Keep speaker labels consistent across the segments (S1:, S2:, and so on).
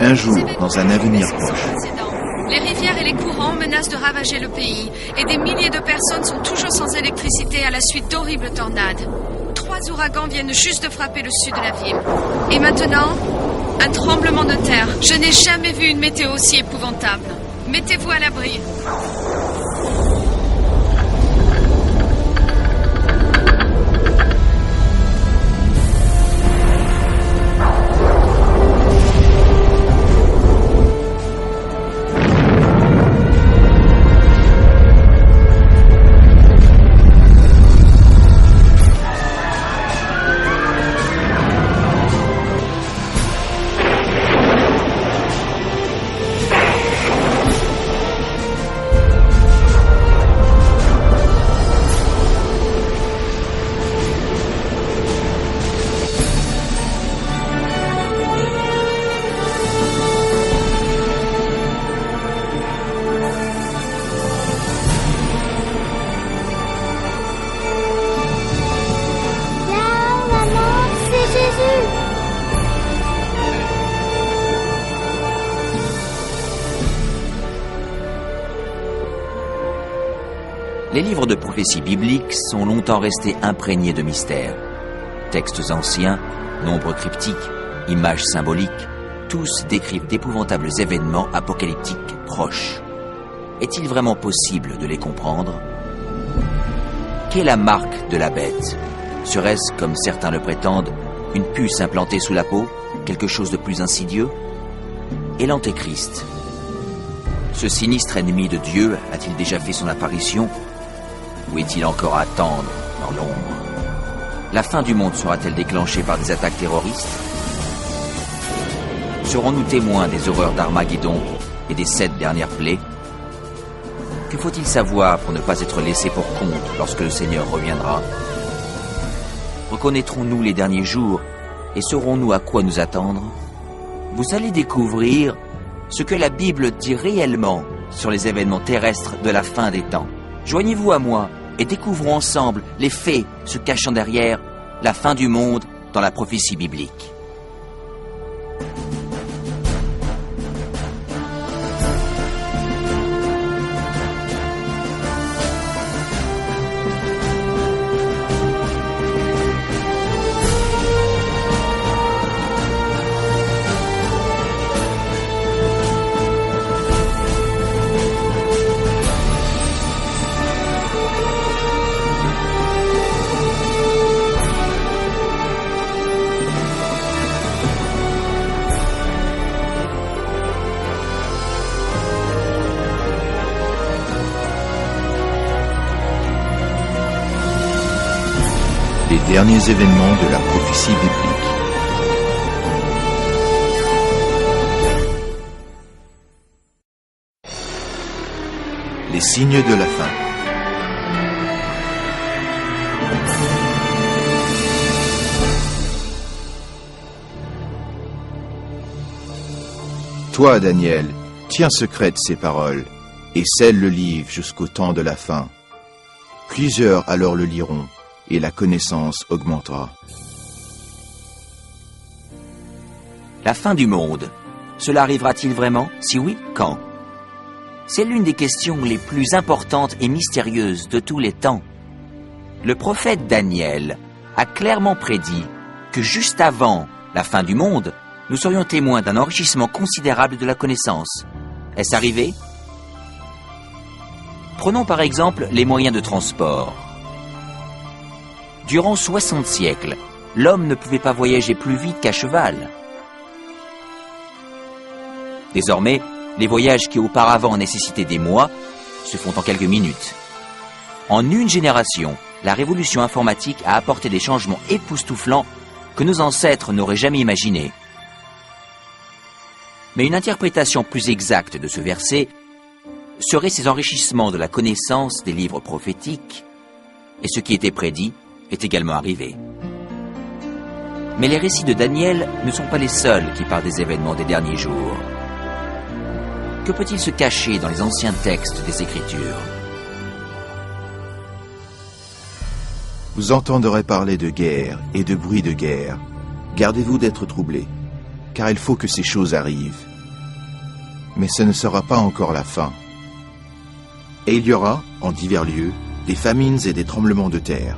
S1: Un jour, dans un avenir proche.
S2: Les rivières et les courants menacent de ravager le pays et des milliers de personnes sont toujours sans électricité à la suite d'horribles tornades. 3 ouragans viennent juste de frapper le sud de la ville. Et maintenant, un tremblement de terre. Je n'ai jamais vu une météo aussi épouvantable. Mettez-vous à l'abri.
S3: Les livres de prophéties bibliques sont longtemps restés imprégnés de mystères. Textes anciens, nombres cryptiques, images symboliques, tous décrivent d'épouvantables événements apocalyptiques proches. Est-il vraiment possible de les comprendre? Qu'est la marque de la bête? Serait-ce, comme certains le prétendent, une puce implantée sous la peau, quelque chose de plus insidieux? Et l'Antéchrist? Ce sinistre ennemi de Dieu a-t-il déjà fait son apparition? Ou est-il encore à attendre dans l'ombre? La fin du monde sera-t-elle déclenchée par des attaques terroristes? Serons-nous témoins des horreurs d'Armageddon et des 7 dernières plaies? Que faut-il savoir pour ne pas être laissé pour compte lorsque le Seigneur reviendra? Reconnaîtrons-nous les derniers jours et saurons-nous à quoi nous attendre? Vous allez découvrir ce que la Bible dit réellement sur les événements terrestres de la fin des temps. Joignez-vous à moi et découvrons ensemble les faits se cachant derrière la fin du monde dans la prophétie biblique.
S1: Les derniers événements de la prophétie biblique. Les signes de la fin. Toi, Daniel, tiens secrète ces paroles, et scelle le livre jusqu'au temps de la fin. Plusieurs alors le liront, et la connaissance augmentera.
S3: La fin du monde, cela arrivera-t-il vraiment? Si oui, quand? C'est l'une des questions les plus importantes et mystérieuses de tous les temps. Le prophète Daniel a clairement prédit que juste avant la fin du monde, nous serions témoins d'un enrichissement considérable de la connaissance. Est-ce arrivé? Prenons par exemple les moyens de transport. Durant 60 siècles, l'homme ne pouvait pas voyager plus vite qu'à cheval. Désormais, les voyages qui auparavant nécessitaient des mois se font en quelques minutes. En une génération, la révolution informatique a apporté des changements époustouflants que nos ancêtres n'auraient jamais imaginés. Mais une interprétation plus exacte de ce verset serait ces enrichissements de la connaissance des livres prophétiques, et ce qui était prédit est également arrivé. Mais les récits de Daniel ne sont pas les seuls qui parlent des événements des derniers jours. Que peut-il se cacher dans les anciens textes des Écritures?
S1: Vous entendrez parler de guerre et de bruit de guerre. Gardez-vous d'être troublés, car il faut que ces choses arrivent, Mais ce ne sera pas encore la fin. Et il y aura, en divers lieux, des famines et des tremblements de terre.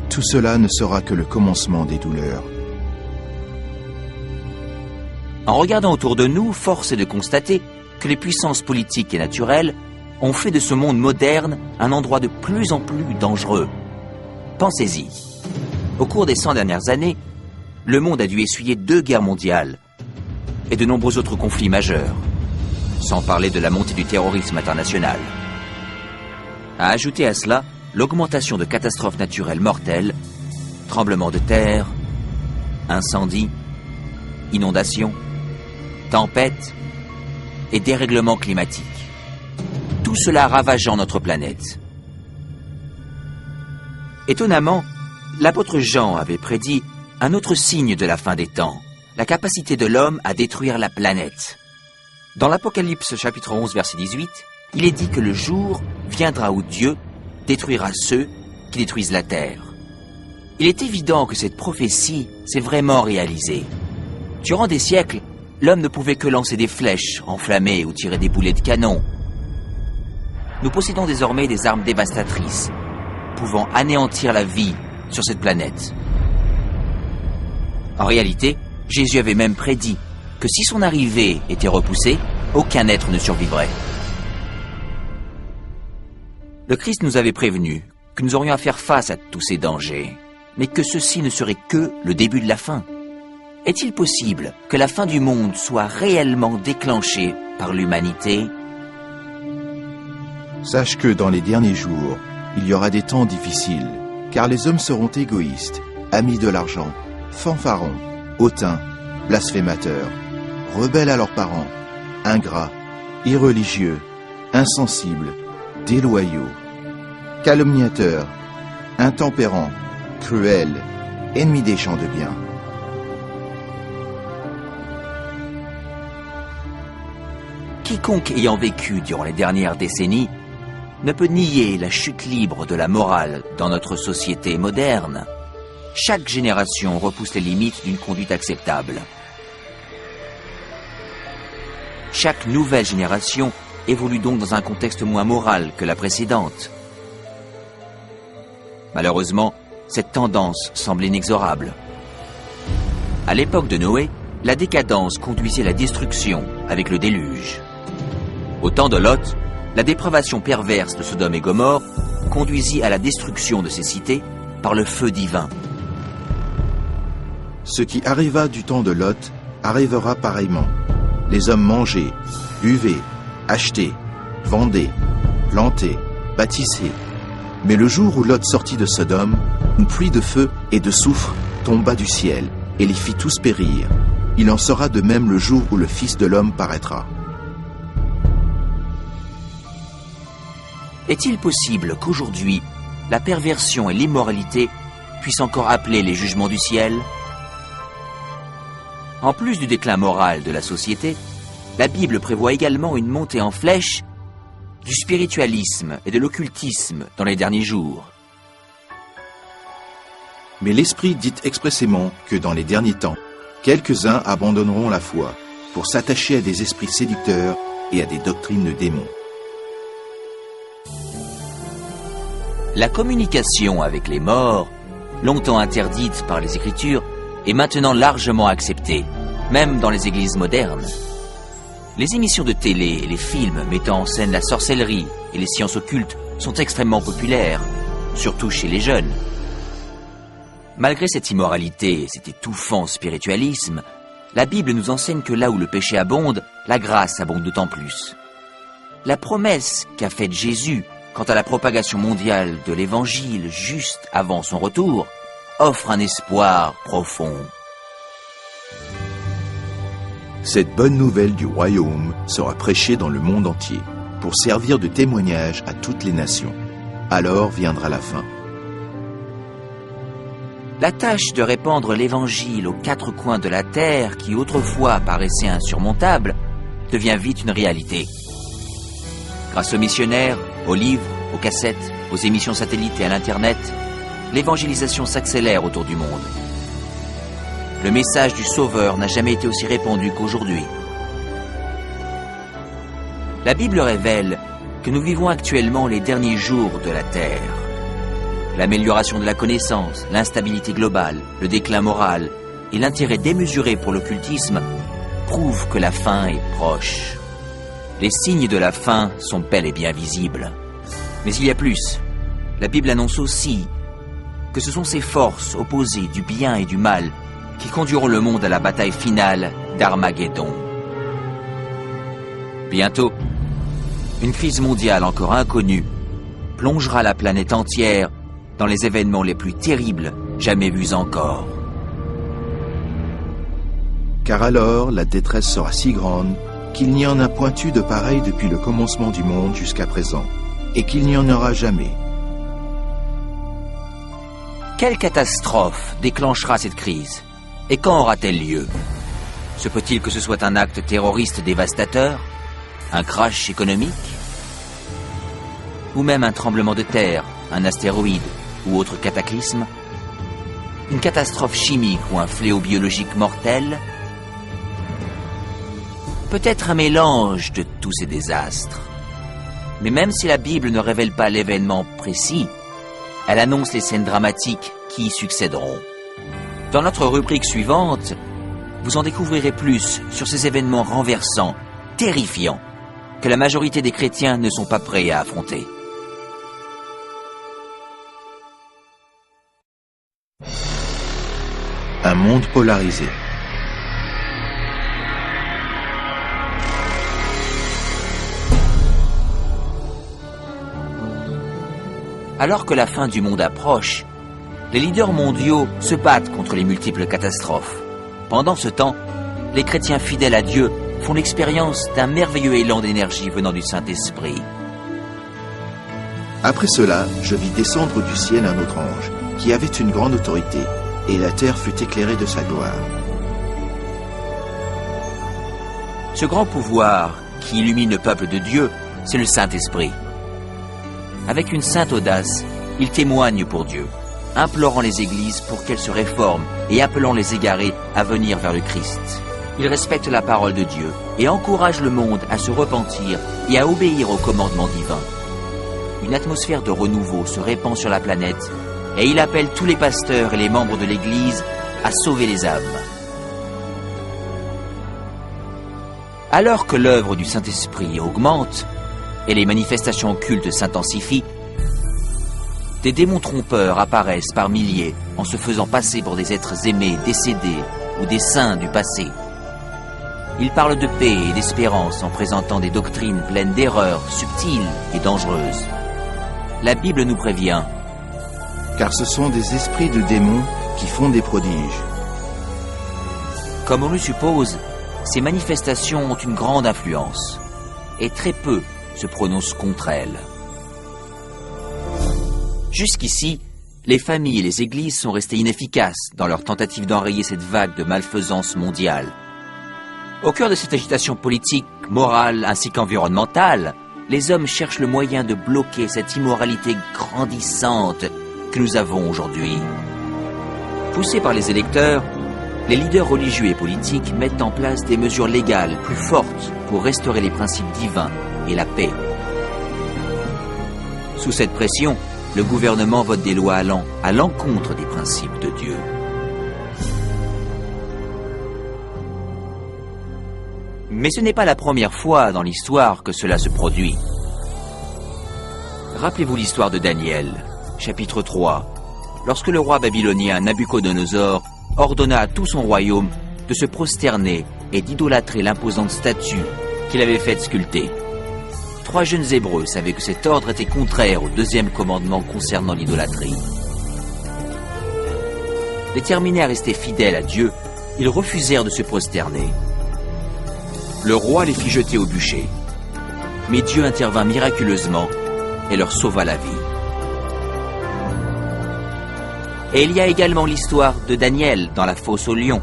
S1: Tout cela ne sera que le commencement des douleurs.
S3: En regardant autour de nous, force est de constater que les puissances politiques et naturelles ont fait de ce monde moderne un endroit de plus en plus dangereux. Pensez-y. Au cours des 100 dernières années, le monde a dû essuyer 2 guerres mondiales et de nombreux autres conflits majeurs, sans parler de la montée du terrorisme international. À ajouter à cela l'augmentation de catastrophes naturelles mortelles, tremblements de terre, incendies, inondations, tempêtes et dérèglements climatiques. Tout cela ravageant notre planète. Étonnamment, l'apôtre Jean avait prédit un autre signe de la fin des temps, la capacité de l'homme à détruire la planète. Dans l'Apocalypse chapitre 11 verset 18, il est dit que le jour viendra où Dieu détruira ceux qui détruisent la terre. Il est évident que cette prophétie s'est vraiment réalisée. Durant des siècles, l'homme ne pouvait que lancer des flèches enflammées ou tirer des boulets de canon. Nous possédons désormais des armes dévastatrices, pouvant anéantir la vie sur cette planète. En réalité, Jésus avait même prédit que si son arrivée était repoussée, aucun être ne survivrait. Le Christ nous avait prévenu que nous aurions à faire face à tous ces dangers, mais que ceci ne serait que le début de la fin. Est-il possible que la fin du monde soit réellement déclenchée par l'humanité?
S1: Sache que dans les derniers jours, il y aura des temps difficiles, car les hommes seront égoïstes, amis de l'argent, fanfarons, hautains, blasphémateurs, rebelles à leurs parents, ingrats, irreligieux, insensibles, déloyaux, calomniateurs, intempérants, cruels, ennemis des gens de bien.
S3: Quiconque ayant vécu durant les dernières décennies ne peut nier la chute libre de la morale dans notre société moderne. Chaque génération repousse les limites d'une conduite acceptable. Chaque nouvelle génération évolue donc dans un contexte moins moral que la précédente. Malheureusement, cette tendance semble inexorable. À l'époque de Noé, la décadence conduisait à la destruction avec le déluge. Au temps de Lot, la dépravation perverse de Sodome et Gomorrhe conduisit à la destruction de ces cités par le feu divin.
S1: Ce qui arriva du temps de Lot arrivera pareillement. Les hommes mangeaient, buvaient, achetaient, vendaient, plantaient, bâtissaient. Mais le jour où Lot sortit de Sodome, une pluie de feu et de soufre tomba du ciel et les fit tous périr. Il en sera de même le jour où le Fils de l'homme paraîtra.
S3: Est-il possible qu'aujourd'hui, la perversion et l'immoralité puissent encore appeler les jugements du ciel? En plus du déclin moral de la société, la Bible prévoit également une montée en flèche du spiritualisme et de l'occultisme dans les derniers jours.
S1: Mais l'Esprit dit expressément que dans les derniers temps, quelques-uns abandonneront la foi pour s'attacher à des esprits séducteurs et à des doctrines de démons.
S3: La communication avec les morts, longtemps interdite par les Écritures, est maintenant largement acceptée, même dans les églises modernes. Les émissions de télé et les films mettant en scène la sorcellerie et les sciences occultes sont extrêmement populaires, surtout chez les jeunes. Malgré cette immoralité et cet étouffant spiritualisme, la Bible nous enseigne que là où le péché abonde, la grâce abonde d'autant plus. La promesse qu'a faite Jésus quant à la propagation mondiale de l'Évangile juste avant son retour offre un espoir profond.
S1: Cette bonne nouvelle du royaume sera prêchée dans le monde entier pour servir de témoignage à toutes les nations. Alors viendra la fin.
S3: La tâche de répandre l'Évangile aux 4 coins de la terre, qui autrefois paraissait insurmontable, devient vite une réalité. Grâce aux missionnaires, aux livres, aux cassettes, aux émissions satellites et à l'Internet, l'évangélisation s'accélère autour du monde. Le message du Sauveur n'a jamais été aussi répandu qu'aujourd'hui. La Bible révèle que nous vivons actuellement les derniers jours de la Terre. L'amélioration de la connaissance, l'instabilité globale, le déclin moral et l'intérêt démesuré pour l'occultisme prouvent que la fin est proche. Les signes de la fin sont bel et bien visibles. Mais il y a plus. La Bible annonce aussi que ce sont ces forces opposées du bien et du mal qui conduiront le monde à la bataille finale d'Armageddon. Bientôt, une crise mondiale encore inconnue plongera la planète entière dans les événements les plus terribles jamais vus encore.
S1: Car alors, la détresse sera si grande qu'il n'y en a point eu de pareil depuis le commencement du monde jusqu'à présent, et qu'il n'y en aura jamais.
S3: Quelle catastrophe déclenchera cette crise? Et quand aura-t-elle lieu? Se peut-il que ce soit un acte terroriste dévastateur? Un crash économique? Ou même un tremblement de terre, un astéroïde ou autre cataclysme? Une catastrophe chimique ou un fléau biologique mortel? Peut-être un mélange de tous ces désastres. Mais même si la Bible ne révèle pas l'événement précis, elle annonce les scènes dramatiques qui y succéderont. Dans notre rubrique suivante, vous en découvrirez plus sur ces événements renversants, terrifiants, que la majorité des chrétiens ne sont pas prêts à affronter.
S1: Un monde polarisé.
S3: Alors que la fin du monde approche, les leaders mondiaux se battent contre les multiples catastrophes. Pendant ce temps, les chrétiens fidèles à Dieu font l'expérience d'un merveilleux élan d'énergie venant du Saint-Esprit.
S1: Après cela, je vis descendre du ciel un autre ange, qui avait une grande autorité, et la terre fut éclairée de sa gloire.
S3: Ce grand pouvoir qui illumine le peuple de Dieu, c'est le Saint-Esprit. Avec une sainte audace, il témoigne pour Dieu, implorant les églises pour qu'elles se réforment et appelant les égarés à venir vers le Christ. Il respecte la parole de Dieu et encourage le monde à se repentir et à obéir aux commandements divins. Une atmosphère de renouveau se répand sur la planète et il appelle tous les pasteurs et les membres de l'Église à sauver les âmes. Alors que l'œuvre du Saint-Esprit augmente et les manifestations occultes s'intensifient, des démons trompeurs apparaissent par milliers en se faisant passer pour des êtres aimés, décédés ou des saints du passé. Ils parlent de paix et d'espérance en présentant des doctrines pleines d'erreurs, subtiles et dangereuses. La Bible nous prévient.
S1: Car ce sont des esprits de démons qui font des prodiges.
S3: Comme on le suppose, ces manifestations ont une grande influence, et très peu se prononcent contre elles. Jusqu'ici, les familles et les églises sont restées inefficaces dans leur tentative d'enrayer cette vague de malfaisance mondiale. Au cœur de cette agitation politique, morale ainsi qu'environnementale, les hommes cherchent le moyen de bloquer cette immoralité grandissante que nous avons aujourd'hui. Poussés par les électeurs, les leaders religieux et politiques mettent en place des mesures légales plus fortes pour restaurer les principes divins et la paix. Sous cette pression, le gouvernement vote des lois allant à l'encontre des principes de Dieu. Mais ce n'est pas la première fois dans l'histoire que cela se produit. Rappelez-vous l'histoire de Daniel, chapitre 3, lorsque le roi babylonien Nabuchodonosor ordonna à tout son royaume de se prosterner et d'idolâtrer l'imposante statue qu'il avait faite sculpter. 3 jeunes Hébreux savaient que cet ordre était contraire au 2e commandement concernant l'idolâtrie. Déterminés à rester fidèles à Dieu, ils refusèrent de se prosterner. Le roi les fit jeter au bûcher, mais Dieu intervint miraculeusement et leur sauva la vie. Et il y a également l'histoire de Daniel dans la fosse aux lions,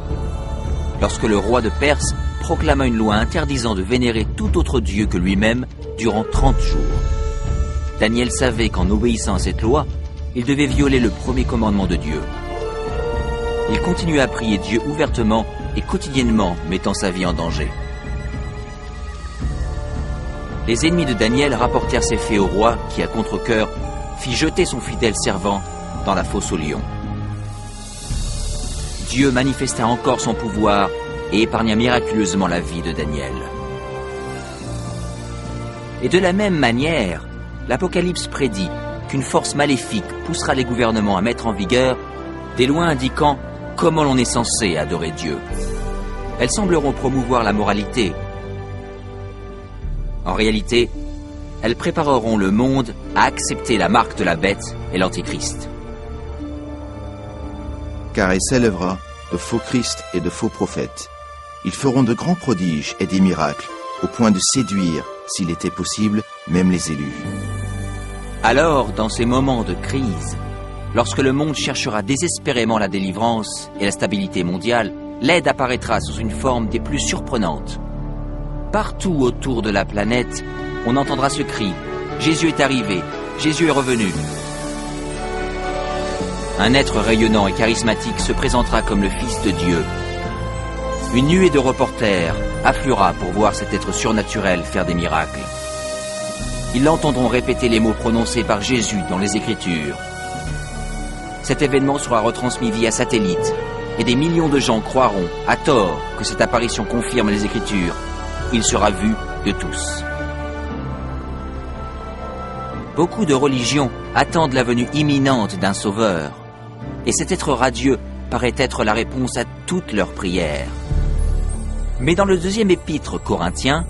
S3: lorsque le roi de Perse proclama une loi interdisant de vénérer tout autre dieu que lui-même durant 30 jours. Daniel savait qu'en obéissant à cette loi, il devait violer le premier commandement de Dieu. Il continua à prier Dieu ouvertement et quotidiennement, mettant sa vie en danger. les ennemis de Daniel rapportèrent ces faits au roi qui, à contre-cœur, fit jeter son fidèle servant dans la fosse aux lions. Dieu manifesta encore son pouvoir et épargna miraculeusement la vie de Daniel. Et de la même manière, l'Apocalypse prédit qu'une force maléfique poussera les gouvernements à mettre en vigueur des lois indiquant comment l'on est censé adorer Dieu. Elles sembleront promouvoir la moralité. En réalité, elles prépareront le monde à accepter la marque de la bête et l'Antichrist.
S1: Car il s'élèvera de faux Christ et de faux prophètes. Ils feront de grands prodiges et des miracles, au point de séduire, s'il était possible, même les élus.
S3: Alors, dans ces moments de crise, lorsque le monde cherchera désespérément la délivrance et la stabilité mondiale, l'aide apparaîtra sous une forme des plus surprenantes. Partout autour de la planète, on entendra ce cri « Jésus est arrivé, Jésus est revenu ». Un être rayonnant et charismatique se présentera comme le Fils de Dieu. Une nuée de reporters affluera pour voir cet être surnaturel faire des miracles. Ils l'entendront répéter les mots prononcés par Jésus dans les Écritures. Cet événement sera retransmis via satellite et des millions de gens croiront, à tort, que cette apparition confirme les Écritures. Il sera vu de tous. Beaucoup de religions attendent la venue imminente d'un sauveur. Et cet être radieux paraît être la réponse à toutes leurs prières. Mais dans le deuxième épître Corinthiens,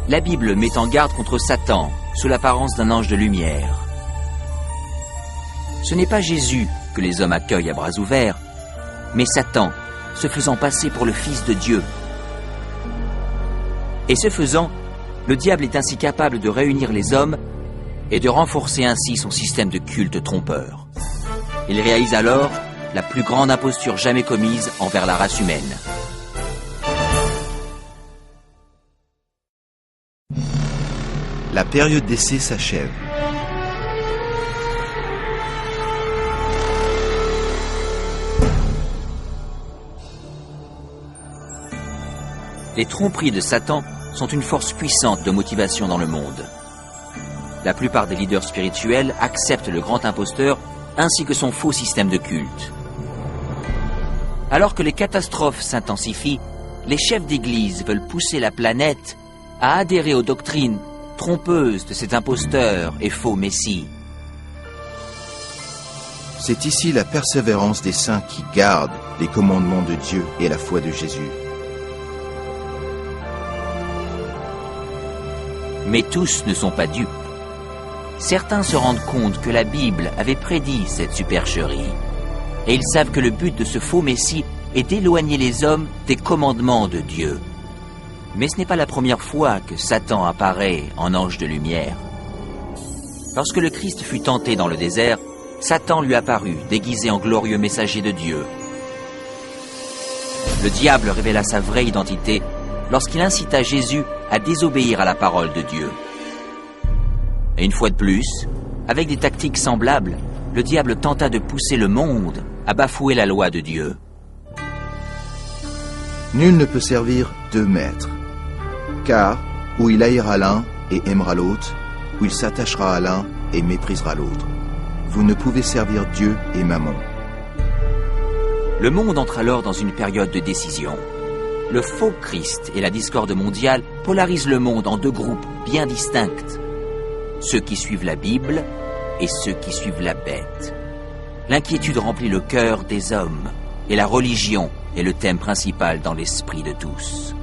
S3: la Bible met en garde contre Satan sous l'apparence d'un ange de lumière. Ce n'est pas Jésus que les hommes accueillent à bras ouverts, mais Satan, se faisant passer pour le Fils de Dieu. Et ce faisant, le diable est ainsi capable de réunir les hommes et de renforcer ainsi son système de culte trompeur. Il réalise alors la plus grande imposture jamais commise envers la race humaine.
S1: La période d'essai s'achève.
S3: Les tromperies de Satan sont une force puissante de motivation dans le monde. La plupart des leaders spirituels acceptent le grand imposteur ainsi que son faux système de culte. Alors que les catastrophes s'intensifient, les chefs d'église veulent pousser la planète à adhérer aux doctrines trompeuses de cet imposteur et faux messie.
S1: C'est ici la persévérance des saints qui gardent les commandements de Dieu et la foi de Jésus.
S3: Mais tous ne sont pas dupes. Certains se rendent compte que la Bible avait prédit cette supercherie. Et ils savent que le but de ce faux messie est d'éloigner les hommes des commandements de Dieu. Mais ce n'est pas la première fois que Satan apparaît en ange de lumière. Lorsque le Christ fut tenté dans le désert, Satan lui apparut, déguisé en glorieux messager de Dieu. Le diable révéla sa vraie identité lorsqu'il incita Jésus à désobéir à la parole de Dieu. Et une fois de plus, avec des tactiques semblables, le diable tenta de pousser le monde à bafouer la loi de Dieu.
S1: Nul ne peut servir deux maîtres, car ou il haïra l'un et aimera l'autre, ou il s'attachera à l'un et méprisera l'autre. Vous ne pouvez servir Dieu et Mammon.
S3: Le monde entre alors dans une période de décision. Le faux Christ et la discorde mondiale polarisent le monde en deux groupes bien distincts. Ceux qui suivent la Bible et ceux qui suivent la bête. L'inquiétude remplit le cœur des hommes et la religion est le thème principal dans l'esprit de tous.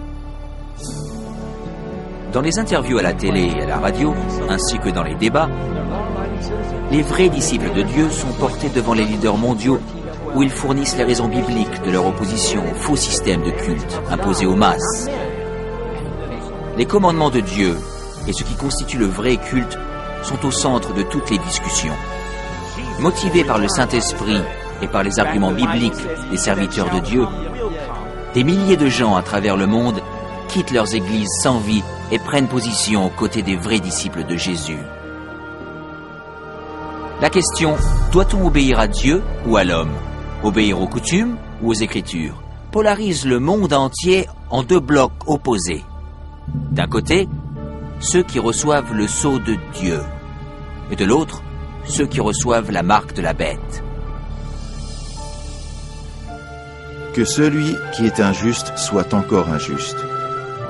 S3: Dans les interviews à la télé et à la radio, ainsi que dans les débats, les vrais disciples de Dieu sont portés devant les leaders mondiaux où ils fournissent les raisons bibliques de leur opposition au faux système de culte imposé aux masses. Les commandements de Dieu et ce qui constitue le vrai culte sont au centre de toutes les discussions. Motivés par le Saint-Esprit et par les arguments bibliques des serviteurs de Dieu, des milliers de gens à travers le monde quittent leurs églises sans vie et prennent position aux côtés des vrais disciples de Jésus. La question, doit-on obéir à Dieu ou à l'homme? Obéir aux coutumes ou aux Écritures? Polarise le monde entier en deux blocs opposés. D'un côté, ceux qui reçoivent le sceau de Dieu, et de l'autre, ceux qui reçoivent la marque de la bête.
S1: Que celui qui est injuste soit encore injuste,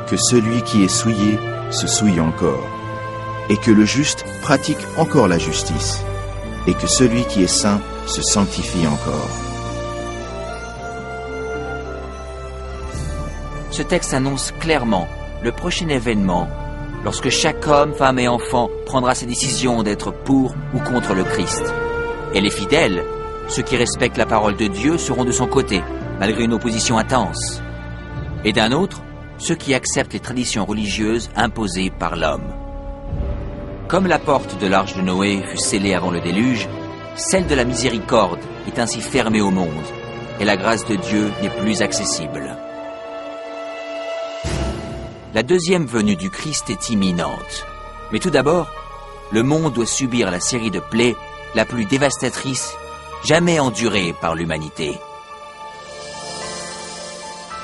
S1: que celui qui est souillé se souille encore, et que le juste pratique encore la justice, et que celui qui est saint se sanctifie encore.
S3: Ce texte annonce clairement le prochain événement lorsque chaque homme, femme et enfant prendra ses décisions d'être pour ou contre le Christ. Et les fidèles, ceux qui respectent la parole de Dieu, seront de son côté, malgré une opposition intense. Et d'un autre, ceux qui acceptent les traditions religieuses imposées par l'homme. Comme la porte de l'arche de Noé fut scellée avant le déluge, celle de la miséricorde est ainsi fermée au monde, et la grâce de Dieu n'est plus accessible. La deuxième venue du Christ est imminente. Mais tout d'abord, le monde doit subir la série de plaies la plus dévastatrice jamais endurée par l'humanité.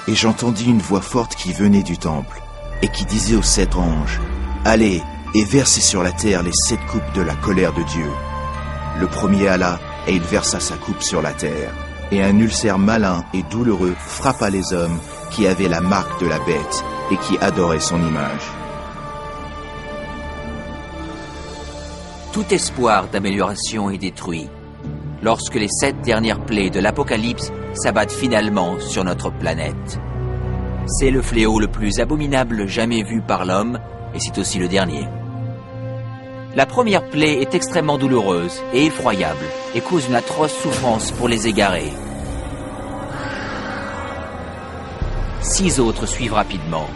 S1: Et j'entendis une voix forte qui venait du temple, et qui disait aux 7 anges, « Allez, et versez sur la terre les 7 coupes de la colère de Dieu. » Le premier alla, et il versa sa coupe sur la terre. Et un ulcère malin et douloureux frappa les hommes qui avaient la marque de la bête et qui adoraient son image.
S3: Tout espoir d'amélioration est détruit lorsque les 7 dernières plaies de l'Apocalypse s'abattent finalement sur notre planète. C'est le fléau le plus abominable jamais vu par l'homme, et c'est aussi le dernier. La première plaie est extrêmement douloureuse et effroyable et cause une atroce souffrance pour les égarés. 6 autres suivent rapidement.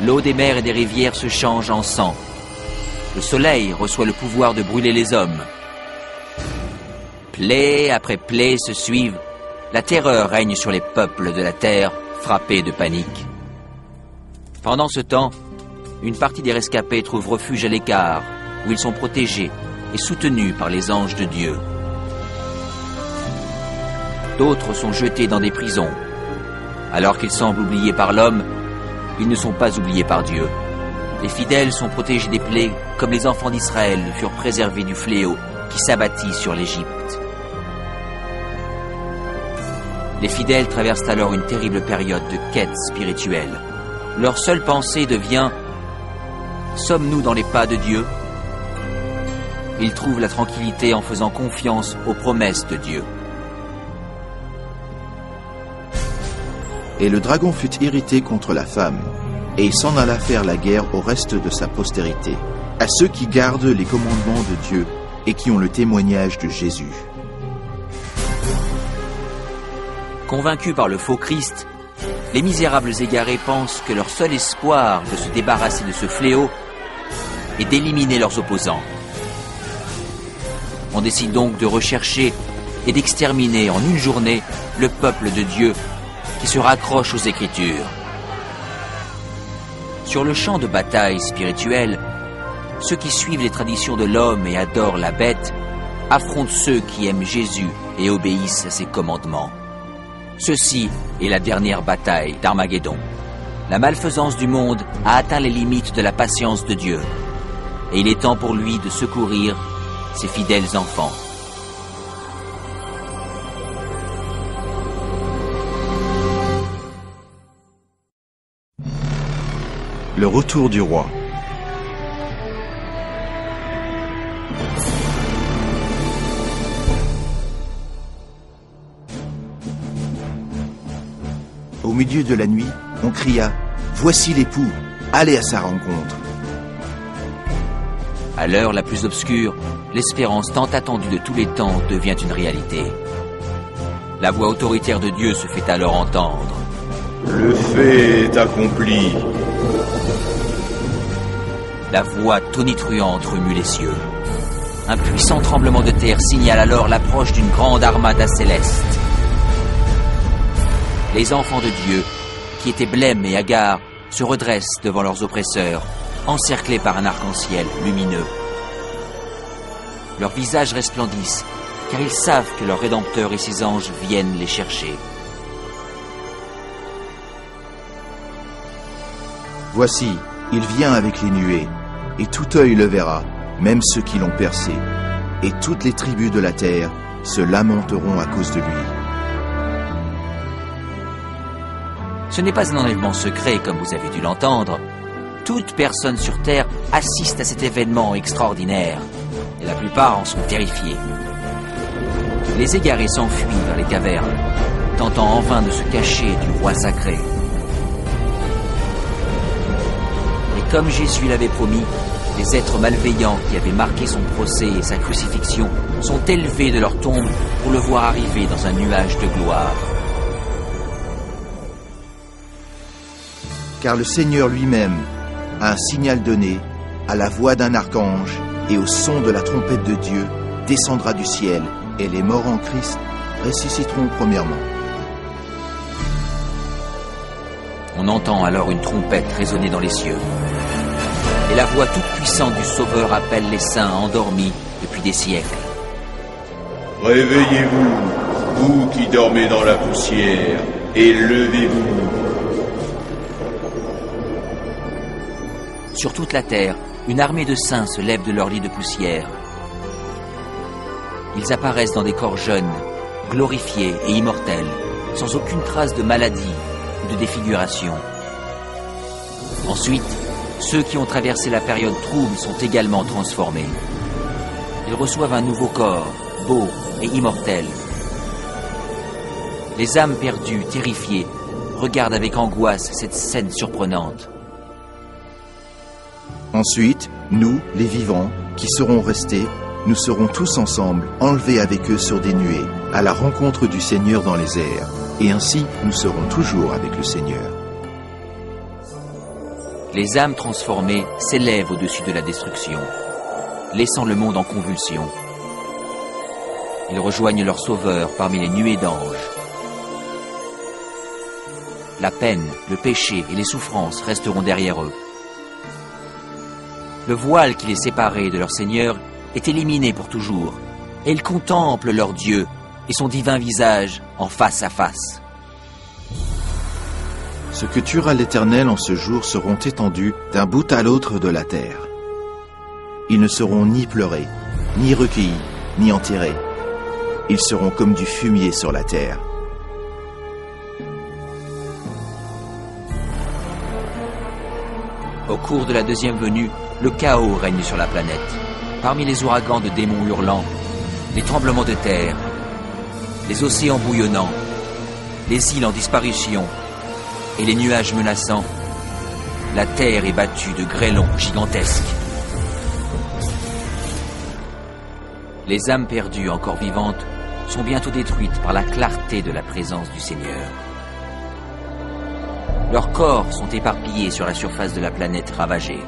S3: L'eau des mers et des rivières se change en sang. Le soleil reçoit le pouvoir de brûler les hommes. Plaie après plaie se suivent. La terreur règne sur les peuples de la terre, frappés de panique. Pendant ce temps, une partie des rescapés trouve refuge à l'écart, où ils sont protégés et soutenus par les anges de Dieu. D'autres sont jetés dans des prisons. Alors qu'ils semblent oubliés par l'homme, ils ne sont pas oubliés par Dieu. Les fidèles sont protégés des plaies comme les enfants d'Israël furent préservés du fléau qui s'abattit sur l'Égypte. Les fidèles traversent alors une terrible période de quête spirituelle. Leur seule pensée devient « Sommes-nous dans les pas de Dieu ?» Ils trouvent la tranquillité en faisant confiance aux promesses de Dieu.
S1: Et le dragon fut irrité contre la femme, et il s'en alla faire la guerre au reste de sa postérité, à ceux qui gardent les commandements de Dieu et qui ont le témoignage de Jésus.
S3: Convaincus par le faux Christ, les misérables égarés pensent que leur seul espoir de se débarrasser de ce fléau est d'éliminer leurs opposants. On décide donc de rechercher et d'exterminer en une journée le peuple de Dieu qui se raccroche aux Écritures. Sur le champ de bataille spirituel, ceux qui suivent les traditions de l'homme et adorent la bête affrontent ceux qui aiment Jésus et obéissent à ses commandements. Ceci est la dernière bataille d'Armageddon. La malfaisance du monde a atteint les limites de la patience de Dieu, et il est temps pour lui de secourir ses fidèles enfants.
S1: Le retour du roi. Au milieu de la nuit, on cria « Voici l'époux, allez à sa rencontre !»
S3: À l'heure la plus obscure, l'espérance tant attendue de tous les temps devient une réalité. La voix autoritaire de Dieu se fait alors entendre.
S1: Le fait est accompli.
S3: La voix tonitruante remue les cieux. Un puissant tremblement de terre signale alors l'approche d'une grande armada céleste. Les enfants de Dieu, qui étaient blêmes et hagards, se redressent devant leurs oppresseurs, encerclés par un arc-en-ciel lumineux. Leurs visages resplendissent, car ils savent que leur Rédempteur et ses anges viennent les chercher.
S1: Voici, Il vient avec les nuées, et tout œil le verra, même ceux qui l'ont percé, et toutes les tribus de la terre se lamenteront à cause de lui.
S3: Ce n'est pas un enlèvement secret, comme vous avez dû l'entendre. Toute personne sur Terre assiste à cet événement extraordinaire, et la plupart en sont terrifiés. Les égarés s'enfuient vers les cavernes, tentant en vain de se cacher du roi sacré. Et comme Jésus l'avait promis, les êtres malveillants qui avaient marqué son procès et sa crucifixion sont élevés de leur tombe pour le voir arriver dans un nuage de gloire.
S1: Car le Seigneur lui-même a un signal donné, à la voix d'un archange et au son de la trompette de Dieu, descendra du ciel, et les morts en Christ ressusciteront premièrement.
S3: On entend alors une trompette résonner dans les cieux. Et la voix toute puissante du Sauveur appelle les saints endormis depuis des siècles.
S4: Réveillez-vous, vous qui dormez dans la poussière, et levez-vous.
S3: Sur toute la terre, une armée de saints se lève de leur lit de poussière. Ils apparaissent dans des corps jeunes, glorifiés et immortels, sans aucune trace de maladie ou de défiguration. Ensuite, ceux qui ont traversé la période trouble sont également transformés. Ils reçoivent un nouveau corps, beau et immortel. Les âmes perdues, terrifiées, regardent avec angoisse cette scène surprenante.
S1: Ensuite, nous, les vivants, qui serons restés, nous serons tous ensemble, enlevés avec eux sur des nuées, à la rencontre du Seigneur dans les airs. Et ainsi, nous serons toujours avec le Seigneur.
S3: Les âmes transformées s'élèvent au-dessus de la destruction, laissant le monde en convulsion. Ils rejoignent leur Sauveur parmi les nuées d'anges. La peine, le péché et les souffrances resteront derrière eux. Le voile qui les séparait de leur Seigneur est éliminé pour toujours, et ils contemplent leur Dieu et son divin visage en face à face.
S1: Ce que tuera l'Éternel en ce jour seront étendus d'un bout à l'autre de la terre. Ils ne seront ni pleurés, ni recueillis, ni enterrés. Ils seront comme du fumier sur la terre.
S3: Au cours de la deuxième venue, le chaos règne sur la planète. Parmi les ouragans de démons hurlants, les tremblements de terre, les océans bouillonnants, les îles en disparition et les nuages menaçants, la terre est battue de grêlons gigantesques. Les âmes perdues encore vivantes sont bientôt détruites par la clarté de la présence du Seigneur. Leurs corps sont éparpillés sur la surface de la planète ravagée.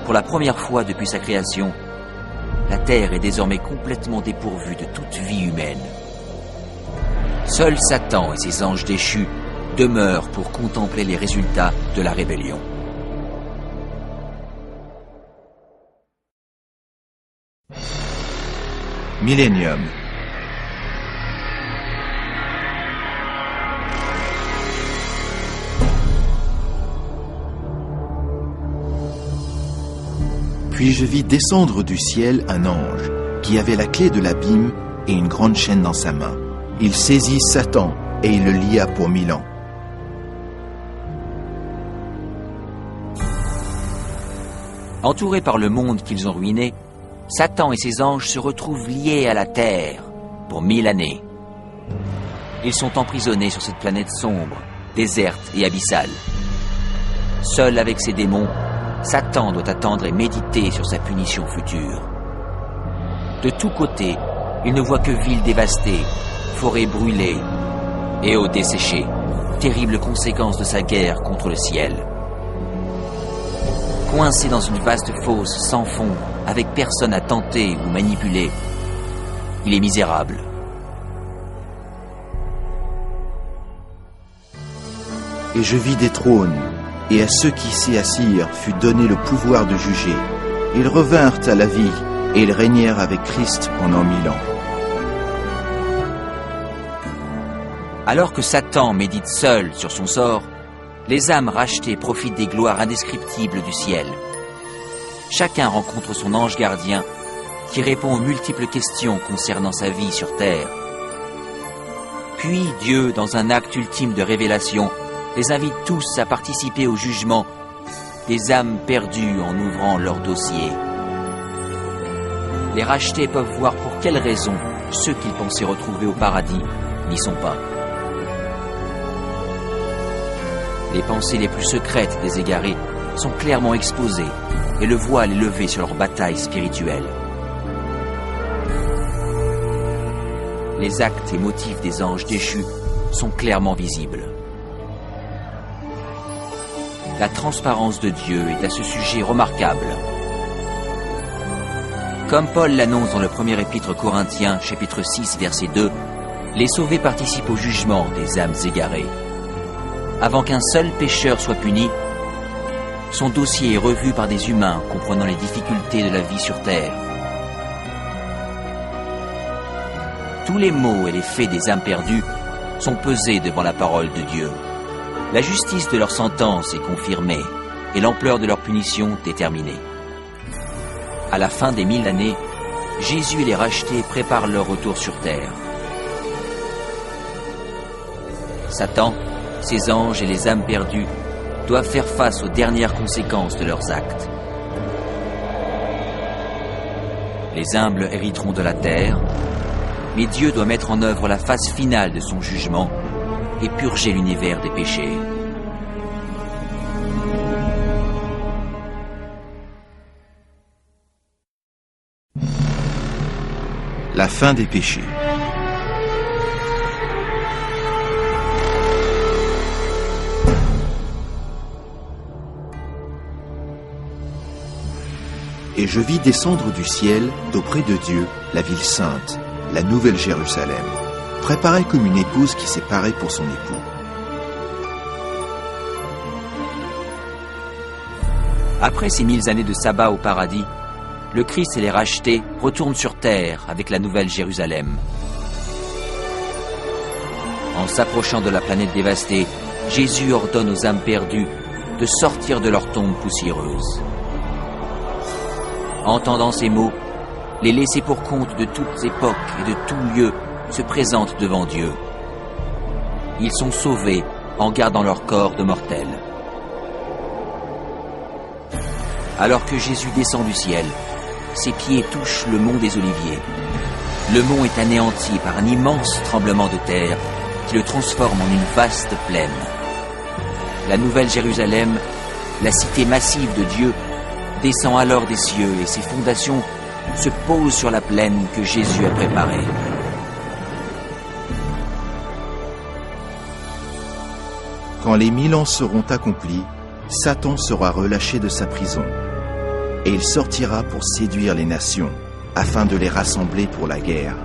S3: Pour la première fois depuis sa création, la Terre est désormais complètement dépourvue de toute vie humaine. Seul Satan et ses anges déchus demeurent pour contempler les résultats de la rébellion.
S1: Millénium. Puis je vis descendre du ciel un ange qui avait la clé de l'abîme et une grande chaîne dans sa main. Il saisit Satan et il le lia pour 1000 ans.
S3: Entourés par le monde qu'ils ont ruiné, Satan et ses anges se retrouvent liés à la terre pour 1000 années. Ils sont emprisonnés sur cette planète sombre, déserte et abyssale. Seul avec ses démons, Satan doit attendre et méditer sur sa punition future. De tous côtés, il ne voit que villes dévastées, forêts brûlées et eaux desséchées, terribles conséquences de sa guerre contre le ciel. Coincé dans une vaste fosse sans fond, avec personne à tenter ou manipuler, il est misérable.
S1: Et je vis des trônes, et à ceux qui s'y assirent fut donné le pouvoir de juger. Ils revinrent à la vie, et ils régnèrent avec Christ pendant 1000 ans.
S3: Alors que Satan médite seul sur son sort, les âmes rachetées profitent des gloires indescriptibles du ciel. Chacun rencontre son ange gardien qui répond aux multiples questions concernant sa vie sur terre. Puis Dieu, dans un acte ultime de révélation, les invite tous à participer au jugement des âmes perdues en ouvrant leur dossier. Les rachetés peuvent voir pour quelles raisons ceux qu'ils pensaient retrouver au paradis n'y sont pas. Les pensées les plus secrètes des égarés sont clairement exposées et le voile est levé sur leur bataille spirituelle. Les actes et motifs des anges déchus sont clairement visibles. La transparence de Dieu est à ce sujet remarquable. Comme Paul l'annonce dans le premier épître Corinthiens, chapitre 6, verset 2, les sauvés participent au jugement des âmes égarées. Avant qu'un seul pécheur soit puni, son dossier est revu par des humains comprenant les difficultés de la vie sur terre. Tous les maux et les faits des âmes perdues sont pesés devant la parole de Dieu. La justice de leur sentence est confirmée et l'ampleur de leur punition déterminée. À la fin des 1000 années, Jésus et les rachetés préparent leur retour sur terre. Satan, ses anges et les âmes perdues doivent faire face aux dernières conséquences de leurs actes. Les humbles hériteront de la terre, mais Dieu doit mettre en œuvre la phase finale de son jugement et purger l'univers des péchés.
S1: La fin des péchés. Et je vis descendre du ciel, d'auprès de Dieu, la ville sainte, la nouvelle Jérusalem, préparée comme une épouse qui s'est parée pour son époux.
S3: Après ces 1000 années de sabbat au paradis, le Christ et les rachetés retournent sur terre avec la nouvelle Jérusalem. En s'approchant de la planète dévastée, Jésus ordonne aux âmes perdues de sortir de leur tombe poussiéreuse. Entendant ces mots, les laissés pour compte de toutes époques et de tout lieu se présentent devant Dieu. Ils sont sauvés en gardant leur corps de mortels. Alors que Jésus descend du ciel, ses pieds touchent le mont des Oliviers. Le mont est anéanti par un immense tremblement de terre qui le transforme en une vaste plaine. La nouvelle Jérusalem, la cité massive de Dieu, descend alors des cieux et ses fondations se posent sur la plaine que Jésus a préparée.
S1: Quand les 1000 ans seront accomplis, Satan sera relâché de sa prison, et il sortira pour séduire les nations, afin de les rassembler pour la guerre.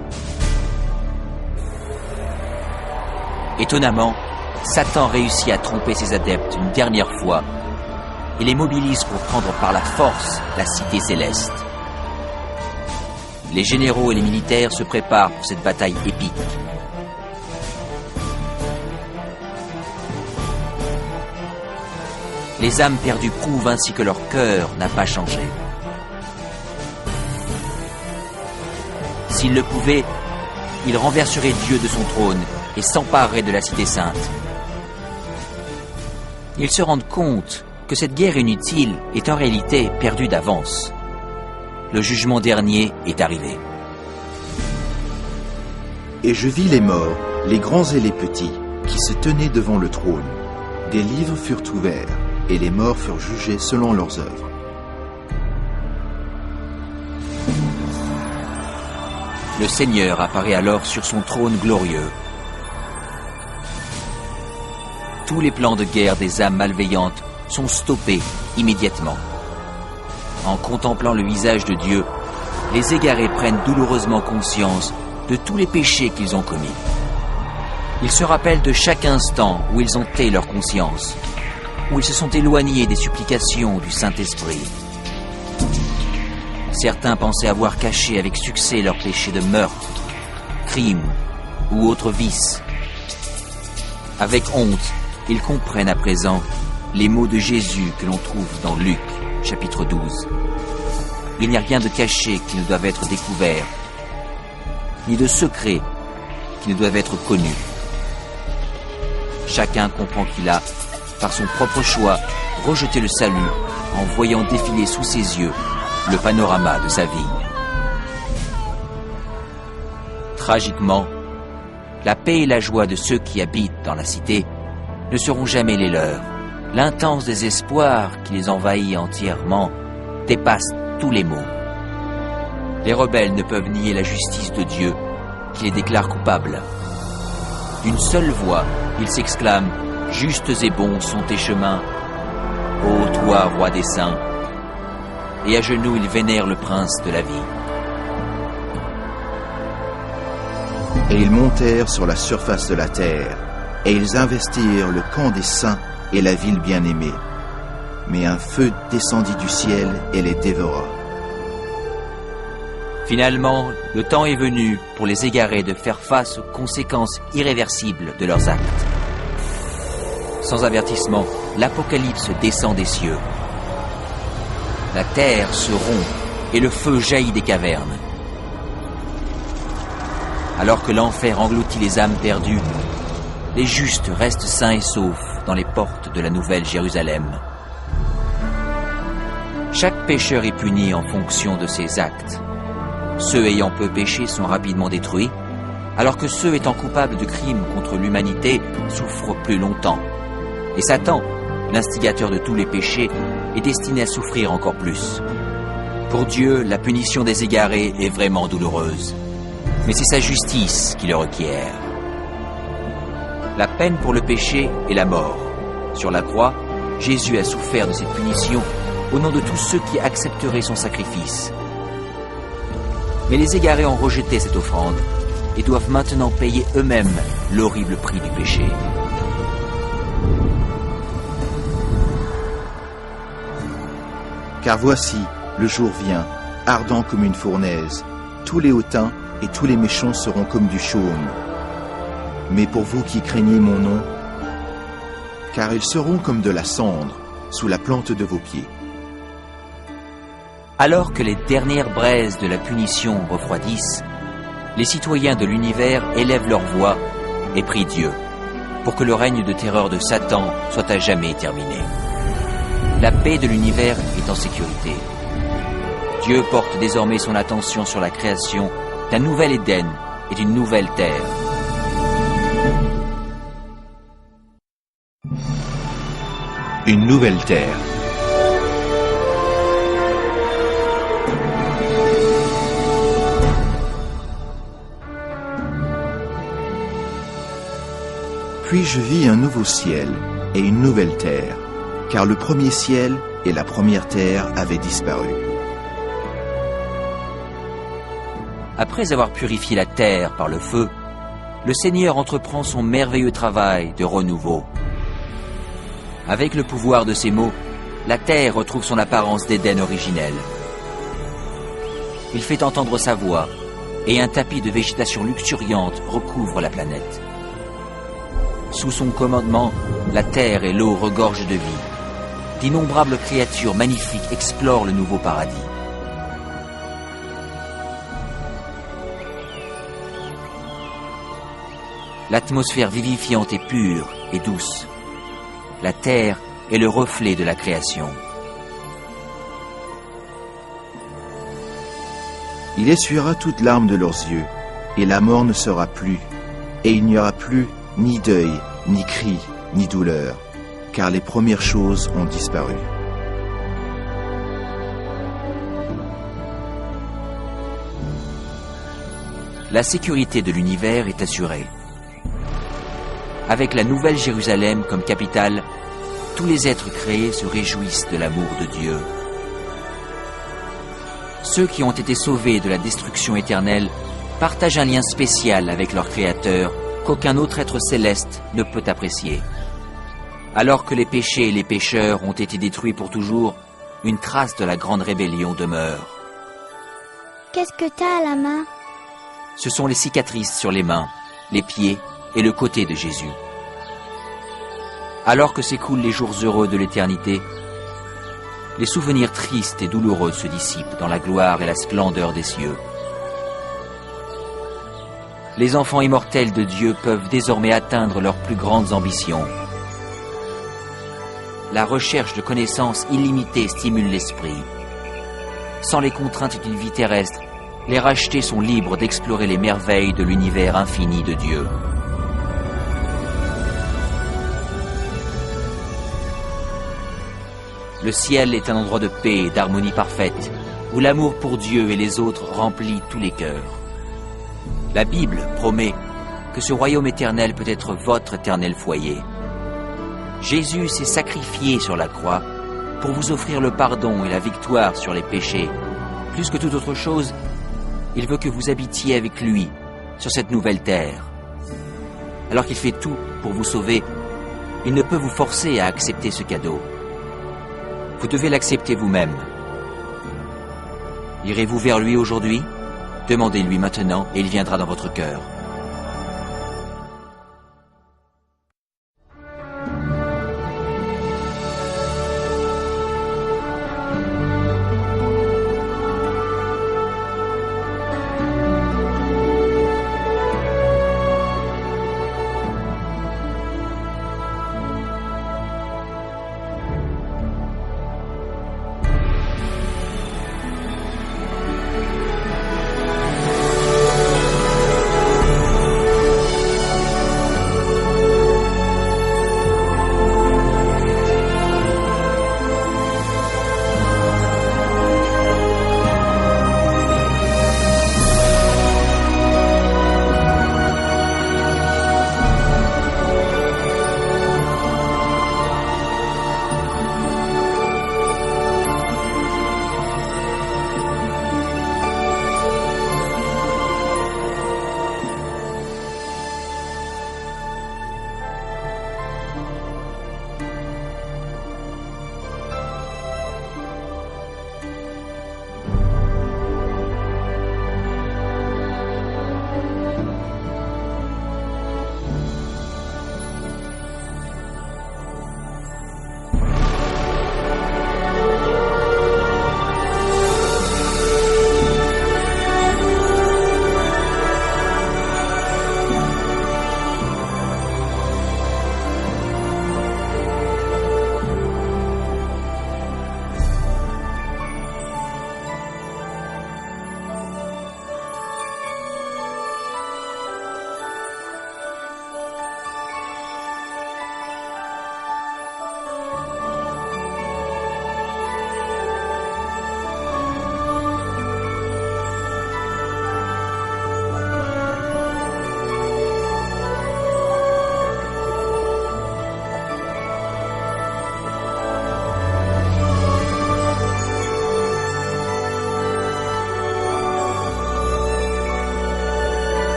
S3: Étonnamment, Satan réussit à tromper ses adeptes une dernière fois et les mobilise pour prendre par la force la cité céleste. Les généraux et les militaires se préparent pour cette bataille épique. Les âmes perdues prouvent ainsi que leur cœur n'a pas changé. S'ils le pouvaient, ils renverseraient Dieu de son trône et s'empareraient de la cité sainte. Ils se rendent compte que cette guerre inutile est en réalité perdue d'avance. Le jugement dernier est arrivé.
S1: Et je vis les morts, les grands et les petits, qui se tenaient devant le trône. Des livres furent ouverts, et les morts furent jugés selon leurs œuvres.
S3: Le Seigneur apparaît alors sur son trône glorieux. Tous les plans de guerre des âmes malveillantes sont stoppés immédiatement. En contemplant le visage de Dieu, les égarés prennent douloureusement conscience de tous les péchés qu'ils ont commis. Ils se rappellent de chaque instant où ils ont tait leur conscience, où ils se sont éloignés des supplications du Saint-Esprit. Certains pensaient avoir caché avec succès leurs péchés de meurtre, crime ou autres vices. Avec honte ils comprennent à présent les mots de Jésus que l'on trouve dans Luc, chapitre 12. Il n'y a rien de caché qui ne doive être découvert, ni de secret qui ne doivent être connus. Chacun comprend qu'il a, par son propre choix, rejeté le salut en voyant défiler sous ses yeux le panorama de sa vie. Tragiquement, la paix et la joie de ceux qui habitent dans la cité ne seront jamais les leurs. L'intense désespoir qui les envahit entièrement dépasse tous les mots. Les rebelles ne peuvent nier la justice de Dieu qui les déclare coupables. D'une seule voix, ils s'exclament « Justes et bons sont tes chemins, ô toi, roi des saints !» Et à genoux, ils vénèrent le prince de la vie.
S1: Et ils montèrent sur la surface de la terre, et ils investirent le camp des saints et la ville bien-aimée. Mais un feu descendit du ciel et les dévora.
S3: Finalement, le temps est venu pour les égarés de faire face aux conséquences irréversibles de leurs actes. Sans avertissement, l'Apocalypse descend des cieux. La terre se rompt et le feu jaillit des cavernes. Alors que l'enfer engloutit les âmes perdues, les justes restent sains et saufs dans les portes de la nouvelle Jérusalem. Chaque pécheur est puni en fonction de ses actes. Ceux ayant peu péché sont rapidement détruits, alors que ceux étant coupables de crimes contre l'humanité souffrent plus longtemps. Et Satan, l'instigateur de tous les péchés, est destiné à souffrir encore plus. Pour Dieu, la punition des égarés est vraiment douloureuse. Mais c'est sa justice qui le requiert. La peine pour le péché est la mort. Sur la croix, Jésus a souffert de cette punition au nom de tous ceux qui accepteraient son sacrifice. Mais les égarés ont rejeté cette offrande et doivent maintenant payer eux-mêmes l'horrible prix du péché.
S1: Car voici, le jour vient, ardent comme une fournaise. Tous les hautains et tous les méchants seront comme du chaume. Mais pour vous qui craignez mon nom, car ils seront comme de la cendre sous la plante de vos pieds.
S3: Alors que les dernières braises de la punition refroidissent, les citoyens de l'univers élèvent leur voix et prient Dieu pour que le règne de terreur de Satan soit à jamais terminé. La paix de l'univers est en sécurité. Dieu porte désormais son attention sur la création d'un nouvel Éden et d'une nouvelle terre.
S1: Une nouvelle terre. Puis je vis un nouveau ciel et une nouvelle terre, car le premier ciel et la première terre avaient disparu.
S3: Après avoir purifié la terre par le feu, le Seigneur entreprend son merveilleux travail de renouveau. Avec le pouvoir de ses mots, la terre retrouve son apparence d'Éden originel. Il fait entendre sa voix, et un tapis de végétation luxuriante recouvre la planète. Sous son commandement, la terre et l'eau regorgent de vie. D'innombrables créatures magnifiques explorent le nouveau paradis. L'atmosphère vivifiante est pure et douce. La terre est le reflet de la création.
S1: Il essuiera toute larme de leurs yeux, et la mort ne sera plus, et il n'y aura plus ni deuil, ni cri, ni douleur, car les premières choses ont disparu.
S3: La sécurité de l'univers est assurée. Avec la nouvelle Jérusalem comme capitale, tous les êtres créés se réjouissent de l'amour de Dieu. Ceux qui ont été sauvés de la destruction éternelle partagent un lien spécial avec leur Créateur qu'aucun autre être céleste ne peut apprécier. Alors que les péchés et les pécheurs ont été détruits pour toujours, une trace de la grande rébellion demeure.
S5: Qu'est-ce que t'as à la main?
S3: Ce sont les cicatrices sur les mains, les pieds et le côté de Jésus. Alors que s'écoulent les jours heureux de l'éternité, les souvenirs tristes et douloureux se dissipent dans la gloire et la splendeur des cieux. Les enfants immortels de Dieu peuvent désormais atteindre leurs plus grandes ambitions. La recherche de connaissances illimitées stimule l'esprit. Sans les contraintes d'une vie terrestre, les rachetés sont libres d'explorer les merveilles de l'univers infini de Dieu. Le ciel est un endroit de paix et d'harmonie parfaite, où l'amour pour Dieu et les autres remplit tous les cœurs. La Bible promet que ce royaume éternel peut être votre éternel foyer. Jésus s'est sacrifié sur la croix pour vous offrir le pardon et la victoire sur les péchés. Plus que toute autre chose, il veut que vous habitiez avec lui sur cette nouvelle terre. Alors qu'il fait tout pour vous sauver, il ne peut vous forcer à accepter ce cadeau. Vous devez l'accepter vous-même. Irez-vous vers lui aujourd'hui ? Demandez-lui maintenant et il viendra dans votre cœur.